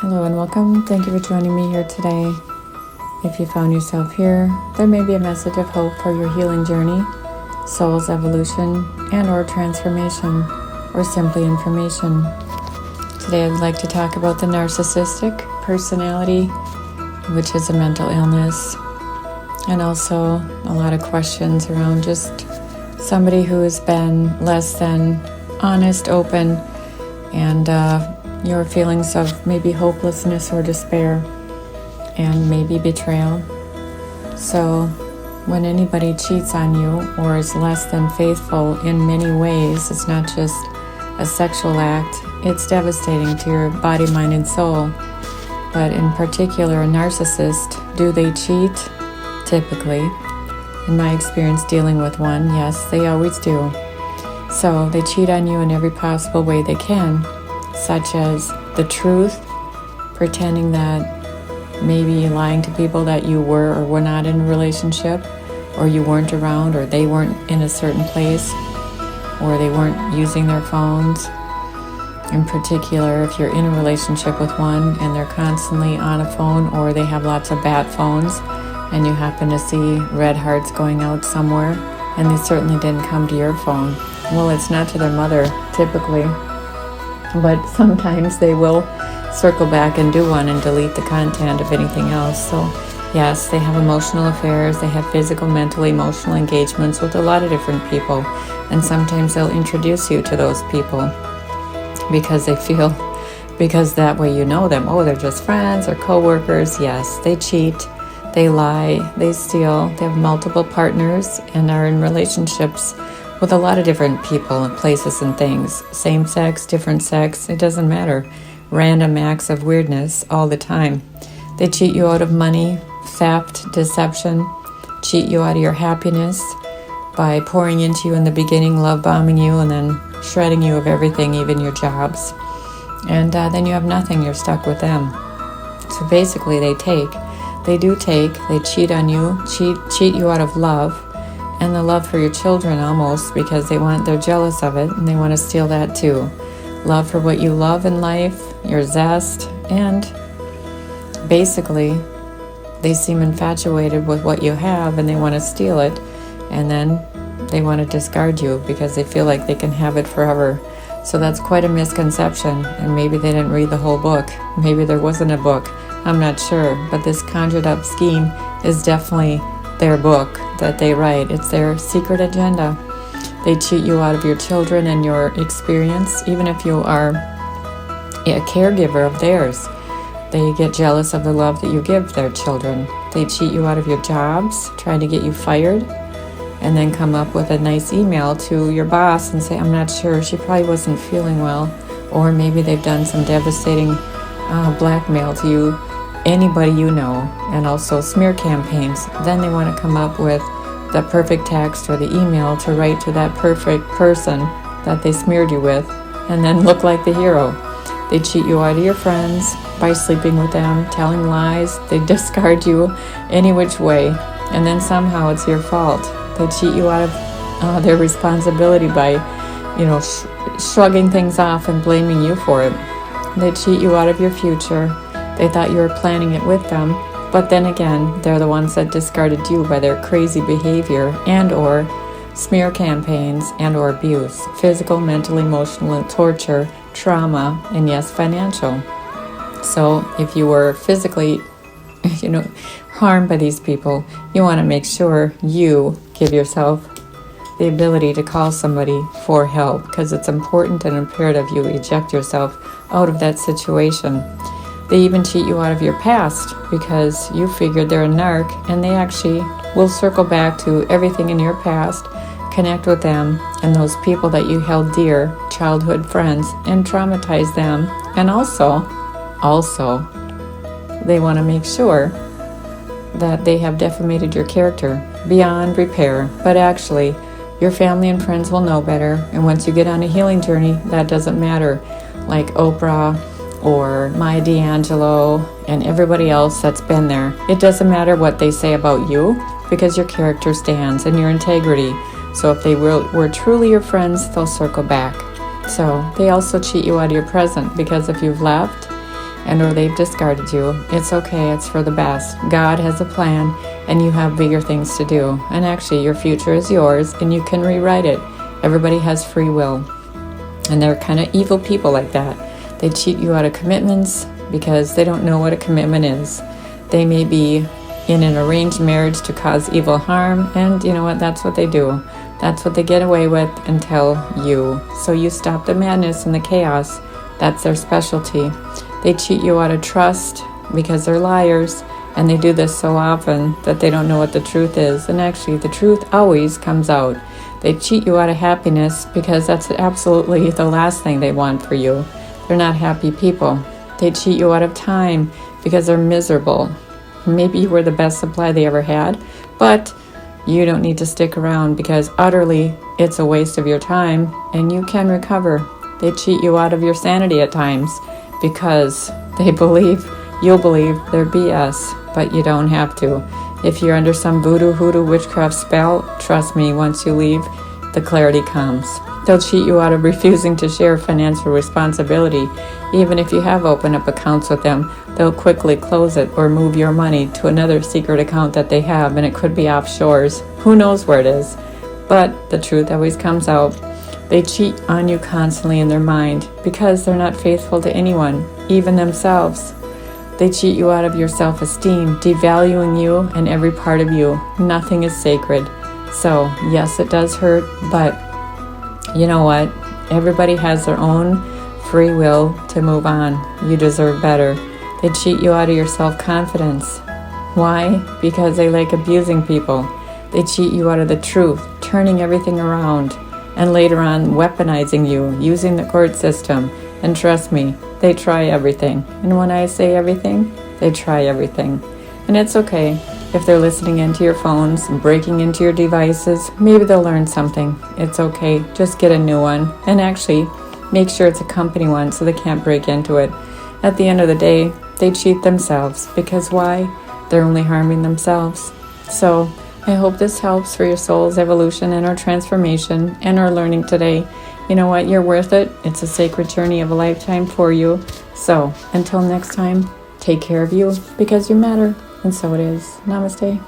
Hello and welcome. Thank you for joining me here today. If you found yourself here, there may be a message of hope for your healing journey, soul's evolution, and or transformation, or simply information. Today I'd like to talk about the narcissistic personality, which is a mental illness, and also a lot of questions around just somebody who has been less than honest, open, and your feelings of maybe hopelessness or despair, and maybe betrayal. So when anybody cheats on you or is less than faithful in many ways, it's not just a sexual act, it's devastating to your body, mind, and soul. But in particular, a narcissist, do they cheat? Typically. In my experience dealing with one, yes, they always do. So they cheat on you in every possible way they can, such as the truth, pretending that maybe lying to people that you were or were not in a relationship, or you weren't around, or they weren't in a certain place, or they weren't using their phones. In particular, if you're in a relationship with one and they're constantly on a phone, or they have lots of bat phones, and you happen to see red hearts going out somewhere, and they certainly didn't come to your phone. Well, it's not to their mother, typically, but sometimes they will circle back and do one and delete the content of anything else. So yes, they have emotional affairs, they have physical, mental, emotional engagements with a lot of different people, and sometimes they'll introduce you to those people because they feel, because that way you know them, oh, they're just friends or co-workers. Yes, they cheat, they lie, they steal, they have multiple partners and are in relationships with a lot of different people and places and things. Same sex, different sex, it doesn't matter. Random acts of weirdness all the time. They cheat you out of money, theft, deception, cheat you out of your happiness by pouring into you in the beginning, love bombing you, and then shredding you of everything, even your jobs. And then you have nothing, you're stuck with them. So basically they cheat on you, cheat you out of love, and the love for your children almost, because they're jealous of it and they want to steal that too. Love for what you love in life, your zest, and basically they seem infatuated with what you have and they want to steal it, and then they want to discard you because they feel like they can have it forever. So that's quite a misconception, and maybe they didn't read the whole book. Maybe there wasn't a book. I'm not sure, but this conjured up scheme is definitely their book that they write. It's their secret agenda. They cheat you out of your children and your experience, even if you are a caregiver of theirs. They get jealous of the love that you give their children. They cheat you out of your jobs, trying to get you fired, and then come up with a nice email to your boss and say, I'm not sure, she probably wasn't feeling well. Or maybe they've done some devastating blackmail to you, anybody you know, and also smear campaigns. Then they want to come up with the perfect text or the email to write to that perfect person that they smeared you with, and then look like the hero. They cheat you out of your friends by sleeping with them, telling lies. They discard you any which way, and then somehow it's your fault. They cheat you out of their responsibility by, shrugging things off and blaming you for it. They cheat you out of your future. They thought you were planning it with them, but then again, they're the ones that discarded you by their crazy behavior and or smear campaigns and or abuse, physical, mental, emotional, and torture, trauma, and yes, financial. So if you were physically, harmed by these people, you want to make sure you give yourself the ability to call somebody for help, because it's important and imperative you eject yourself out of that situation. They even cheat you out of your past because you figured they're a narc, and they actually will circle back to everything in your past, connect with them and those people that you held dear, childhood friends, and traumatize them. And also, they want to make sure that they have defamated your character beyond repair. But actually, your family and friends will know better, and once you get on a healing journey, that doesn't matter. Like Oprah or Maya D'Angelo and everybody else that's been there. It doesn't matter what they say about you, because your character stands and your integrity. So if they were truly your friends, they'll circle back. So they also cheat you out of your present, because if you've left and or they've discarded you, it's okay, it's for the best. God has a plan, and you have bigger things to do. And actually, your future is yours, and you can rewrite it. Everybody has free will. And they're kind of evil people like that. They cheat you out of commitments because they don't know what a commitment is. They may be in an arranged marriage to cause evil harm, and you know what? That's what they do. That's what they get away with until you. So you stop the madness and the chaos. That's their specialty. They cheat you out of trust because they're liars, and they do this so often that they don't know what the truth is. And actually, the truth always comes out. They cheat you out of happiness because that's absolutely the last thing they want for you. They're not happy people. They cheat you out of time because they're miserable. Maybe you were the best supply they ever had, but you don't need to stick around because utterly it's a waste of your time, and you can recover. They cheat you out of your sanity at times because they believe you'll believe their BS, but you don't have to. If you're under some voodoo, hoodoo, witchcraft spell, trust me, once you leave, the clarity comes. They'll cheat you out of refusing to share financial responsibility. Even if you have opened up accounts with them, they'll quickly close it or move your money to another secret account that they have, and it could be offshores. Who knows where it is? But the truth always comes out. They cheat on you constantly in their mind because they're not faithful to anyone, even themselves. They cheat you out of your self-esteem, devaluing you and every part of you. Nothing is sacred. So, yes, it does hurt, but you know what? Everybody has their own free will to move on. You deserve better. They cheat you out of your self-confidence. Why? Because they like abusing people. They cheat you out of the truth, turning everything around, and later on weaponizing you, using the court system. And trust me, they try everything. And when I say everything, they try everything. And it's okay if they're listening into your phones and breaking into your devices. Maybe they'll learn something. It's okay. Just get a new one. And actually, make sure it's a company one so they can't break into it. At the end of the day, they cheat themselves. Because why? They're only harming themselves. So I hope this helps for your soul's evolution and our transformation and our learning today. You know what? You're worth it. It's a sacred journey of a lifetime for you. So until next time, take care of you because you matter. And so it is. Namaste.